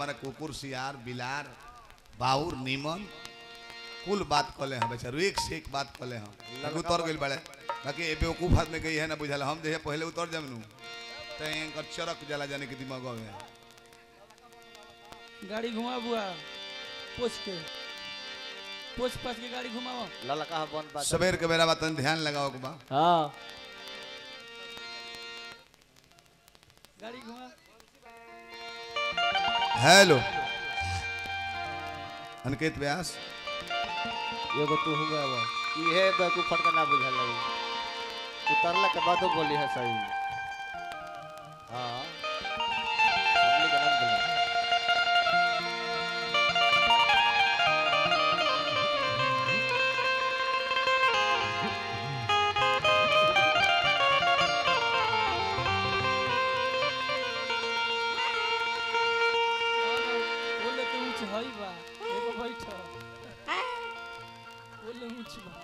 माने कुकुर सियार बिलार बाउर नीमन कुल बात कले हम बेचारू एक से एक बात कले हम उतर गइल बड़े बाकी ए बेवकूफ आदमी के है ना बुझल हम जे पहले उतर जमनु त एंकर चरक जला जाने के दिमाग में गाड़ी घुमा बुआ पोछ पास के गाड़ी घुमाओ ललका बन बात सवेर के बेरा बात ध्यान लगाओ के बा हां गाड़ी घुमा हेलो अनकेत व्यास एगो तू हो गया ये बेवकूफ फटका ना बुझल लगी उतरला के बाद बोली है सही हां हमने का नाम बोला बोले तो ऊंच हई बा एगो बैठ बोले ऊंच बा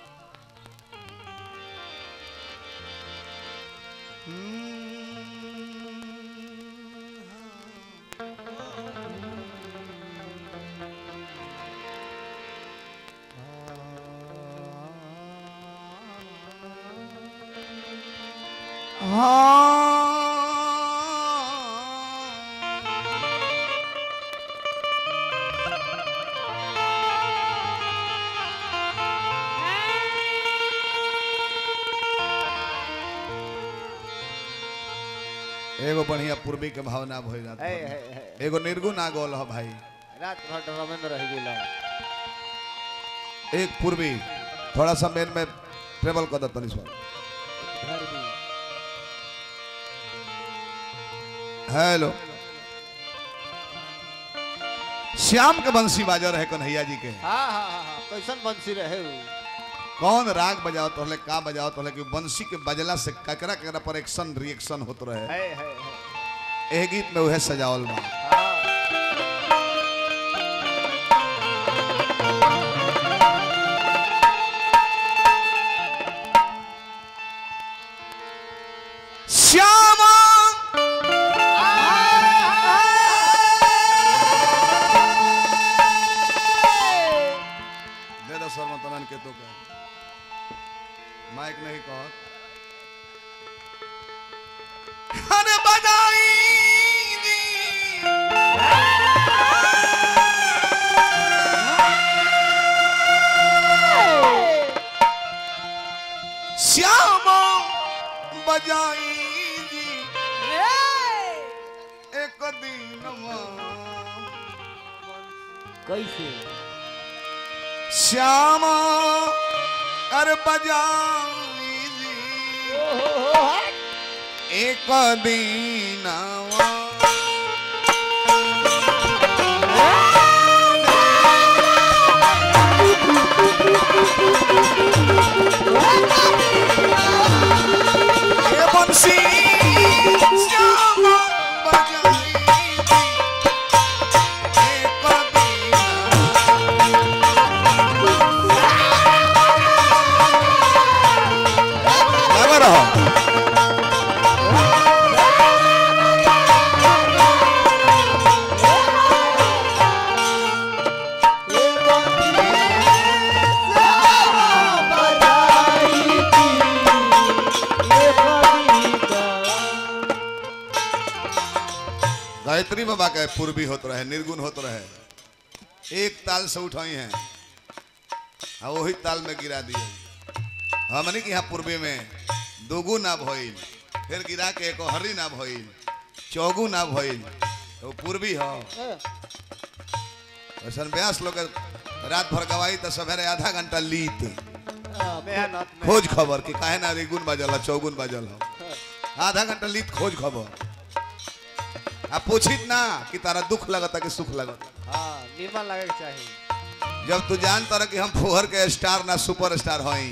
एगो बढ़िया पूर्वी के भावना भइल रात भर। एगो निर्गुण आ गल ह भाई रात भर ड्रामे में रह गेला एक पूर्वी थोड़ा सा मेन में ट्रेवल कर दतनी सो घर भी हेलो श्याम के बंसी बाजा रहे कन्हैया जी के हां हां हां कैसन बंसी रहे उ कौन राग बजाओ तो का बजाओ तो कि बंसी के बजला से ककरा ककरा पर एक्शन रिएक्शन होत रहे है ए गीत में उहे सजावल बा श्यामा दे दो शर्मा तनन के तो का माइक नहीं कहो अरे बजाई श्यामा बजाई एक दिन कैसे श्यामा अरे बजाई एक दीनवा ये बंसी श्यामा बजाई एक दीनवा लगा रहो गायत्री बाबा का पूर्वी होत रहे निर्गुण होत रहे एक ताल से उठाई हैं और वही ताल में गिरा दिए हमने कि यहाँ पूर्वी में दोगु ना भइल फिर गिरा के एक हरी ना भइल चौगु ना भइल तो पूर्वी हो वैसा व्यास लोग रात भर गवाई तो सवेरे आधा घंटा लीत मेहनत खोज खबर कि काहे ना रिगुन बजल चौगुन बजल हो आधा घंटा लीत खोज खबर आप पूछित ना कि तारा दुख लगता कि सुख लगता हां निमन लगे के चाहिए जब तू जानता रह कि हम फुहर के स्टार ना सुपर स्टार हई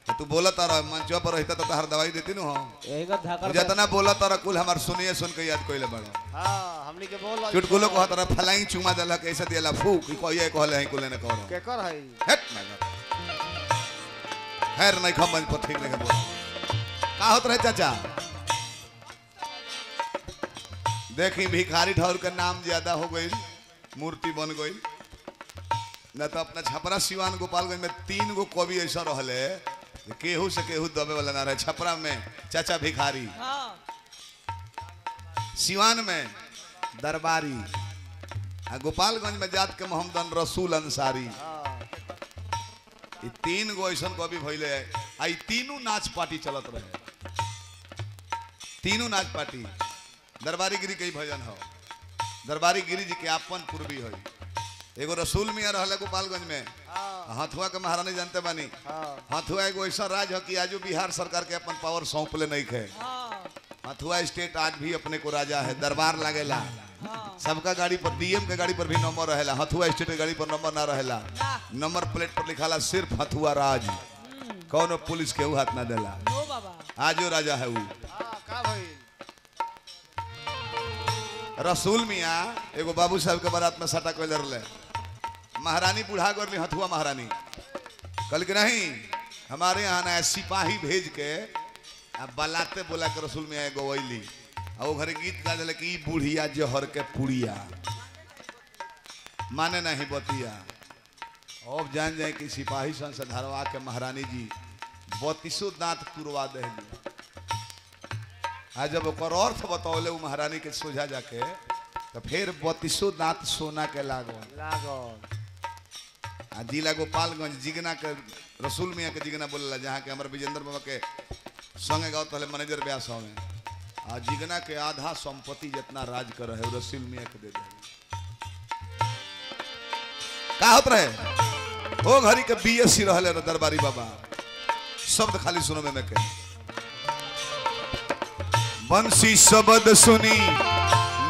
तो तू बोलता रह मंच पर रहता तो तहर दवाई देती नु हम यही का धाकर जितना बोलता रह कुल हमार सुनिए सुन के याद कइले बड़ा हां हमनी के बोल चुटकुलो को तरह फलाई चुमा देला कैसे दिला फूक कि कोई कहले है कुले ने कहो के कर है हट ना खैर नहीं खम मंच पर ठीक नहीं बोल का होत रहे चाचा देखी भिखारी ठाकुर का नाम ज्यादा हो गई मूर्ति बन गई न तो अपना छपरा सिवान गोपालगंज में 3 गो कवि ऐसा रहले केहू से केहू दबे वाला ना रहे। छपरा में चाचा भिखारी, हाँ सिवान में दरबारी, आ गोपालगंज में जात के मोहम्मद रसूल अंसारी। ये 3 गो ऐसा कवि भइले आ ई तीनों नाच पार्टी चलत रहे। तीनों नाच पार्टी दरबारी गिरी के भजन हो। दरबारी गिरी जी के आपन पूर्वी हो। एगो रसूल मियाँ रहले गोपालगंज में, हथुआ के महारानी जानते बानी। हथुआ एगो ऐसा राज हो कि आजू बिहार सरकार के अपन पावर सौंपले नहीं खे। हथुआ स्टेट आज भी अपने को राजा है, दरबार लागेला सबका गाड़ी पर, डीएम के गाड़ी पर भी नंबर रहेला, हथुआ स्टेट के गाड़ी पर नंबर ना रहेला। नंबर प्लेट पर लिखाला सिर्फ हथुआ राज, कौन पुलिस के हाथ ना देला। नो बाबा आजो राजा है वो। का भाई रसूल मियाँ एगो बाबू साहब के बारात में सटा कोई रहे। महारानी बुढ़ा गरली, हथुआ महारानी कल के नहीं हमारे यहाँ ना सिपाही भेज के बलाते बोला के रसूल मियाँ गवैली और वो घरे गीत गा दिले कि बुढ़िया जहर के पुड़िया माने नहीं बतिया। अब जान जाए कि सिपाही संसद धरवा के महारानी जी 32 दांत तुरवा दे। आज जब ओकर अर्थ बतौले वो महारानी के सोझा जाके तो फिर 32 दांत सोना के लागल। आ जिला गोपालगंज जिगना के रसूल मियाँ के जिगना बोलेला, जहाँ के हमारे विजेंद्र बाबा के संगे गाँव पहले मैनेजर ब्यास में। आ जिगना के आधा संपत्ति जितना राज कर रहे रसूल मियाँ के दे दे। का होत रहे वो घड़ी के बीएससी रहले दरबारी बाबा। शब्द खाली सुनो में के बंसी शब्द सुनी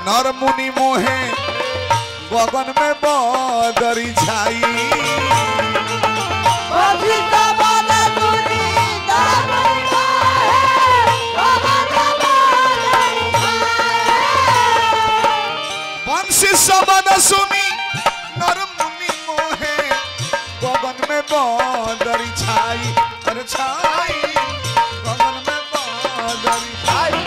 नर मुनि मोहे गगन में बदरी छाई। बंसी शब्द सुनी नर मुनि मोहे गगन में बदरी छाई। अरे छाई गगन में बदरी छाई।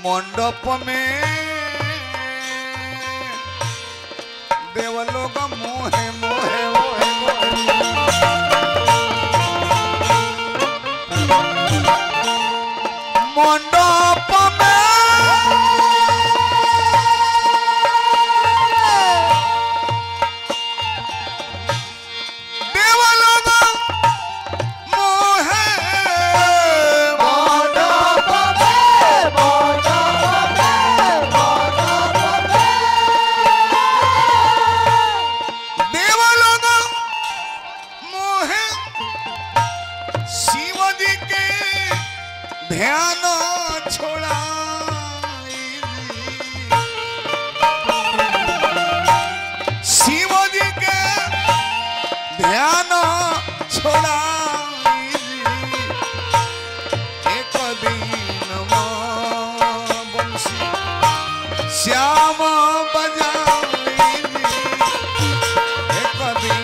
मंडप में देवलोग मोहे मोहे मोहे मंडप में देवलोग मोहे ध्यान छोड़ा शिव जी के ध्यान छोड़ा एक दिन बंसी श्याम बजा एक दिन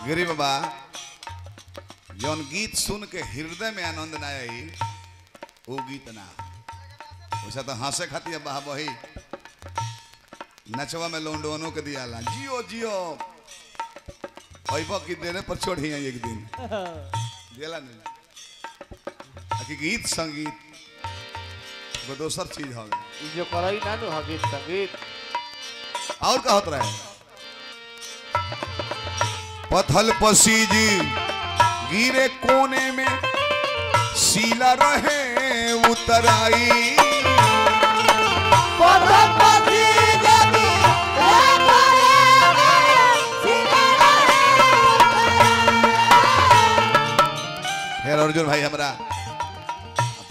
गिरी बाबा जौन गीत सुन के हृदय में आनंद ना आई वो गीत ना। वैसा तो हंसे खाती बहा बही नचवा में लोंडोनों के दिया ला जियो जियो अइबो की देने पर छोड़ी एक दिन दिला नहीं कि गीत संगीत वो दोसर चीज हो गई जो करई ना नु गीत संगीत और का होत रहे पथल पसीजी गिरे कोने में सीला रहे उतराई फिर अर्जुन भाई हमरा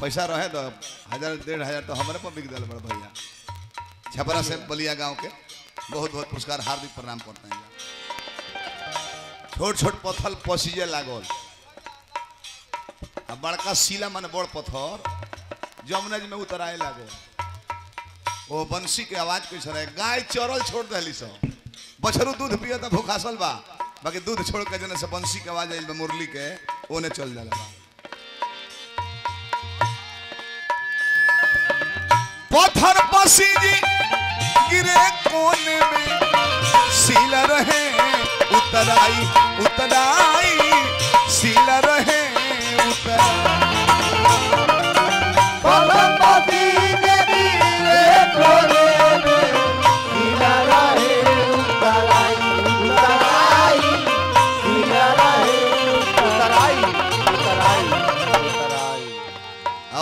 पैसा रहे तो 1000-1500 तो हमारे पर बिक दिल बड़ भैया छपरा से बलिया गांव के बहुत बहुत पुरस्कार हार्दिक प्रणाम करते हैं छोट छोट पत्थर पसीजे लागल अब बड़का सीला माने बड़ पत्थर जमुना जी में उतराए लागल वो बंसी के आवाज कैसे रहे गाय चरल छोड़ दिली सब बछरू दूध पिए तो भूखासल बा बाकी दूध छोड़ के जने से बंसी के आवाज आई मुरली के ओने चल जाला पत्थर पसीजी गिरे कोने में सीला रहे उतराई उतराई सीला रहे उतराई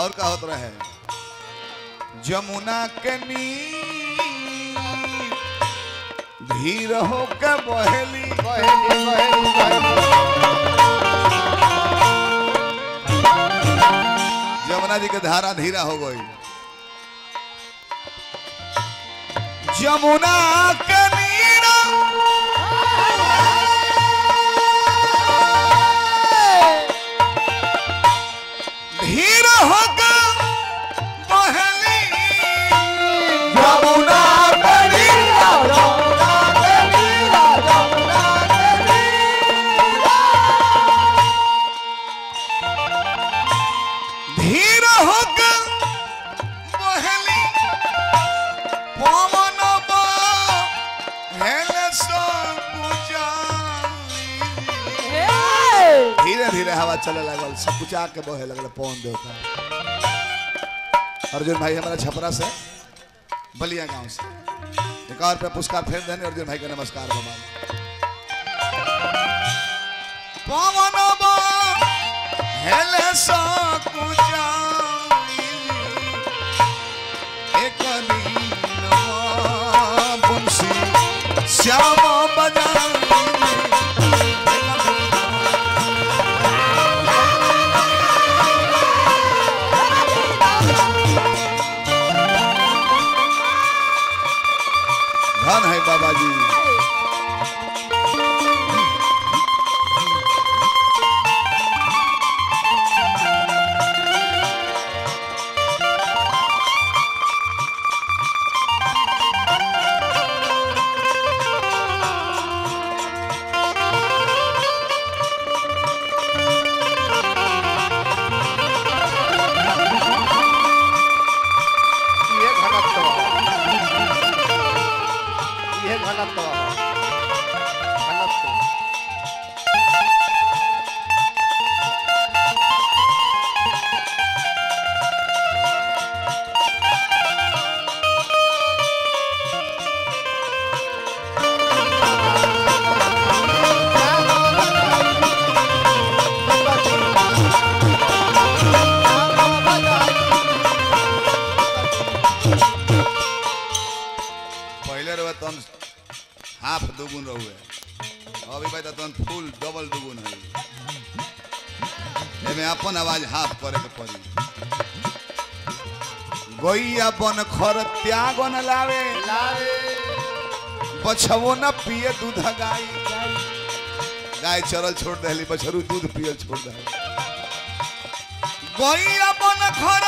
और का होत रहे जमुना के नीर धीर हो के बहेली जमुना जी के धारा धीरा हो गई जमुना के नीर धीर हो के बहेली जमुना धीर हो के बहेली पवन बहेले सब धीरे धीरे हवा चले लगल सब कुचा के बहे लगल पवन देवता अर्जुन भाई हमारा छपरा से बलिया गांव से एक और पे पुरस्कार फेर देने अर्जुन भाई का नमस्कार बाबा पवन बहेले सब कुचा एक दिन बंसी श्याम बजाई धन है बाबा जी हाफ दुगुन रहुए अभी भाई तो फुल डबल दुगुन है एमे अपन आवाज हाफ करे के पड़ी गोइया बन खर त्याग न लावे बछवो न पिए दूध गाय गाय चरल छोड़ देली बछरू दूध पियल छोड़ दे गोइया बन खर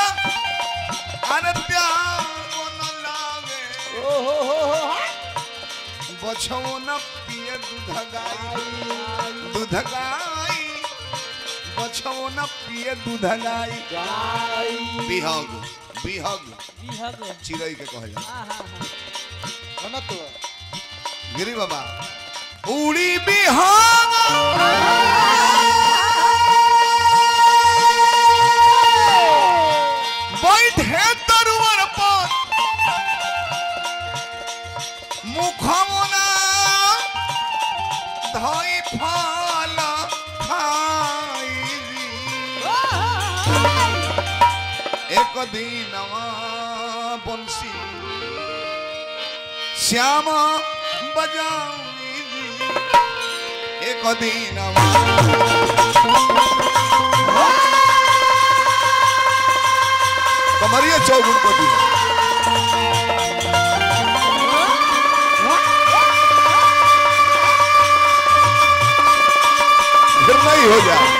अरे त्याग न लावे बछवो न पिए दूध गाय बछवो न पिए दूध गाय बिहग बिहग बिहग चिड़ै के कहल जाला। आहा ना तो गिरी बाबा उड़ी बिहग बैठे तरुवर पर मुखमना धई फल खाई एक दिनवा बंसी श्याम बजाई एक दिनवा कमरिया चौगुन को दी फिर नहीं हो जाए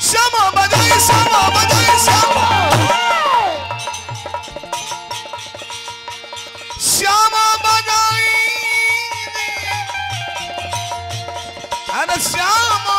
श्यामा बजाई श्यामा बजाई श्यामा बजाई अरे श्यामा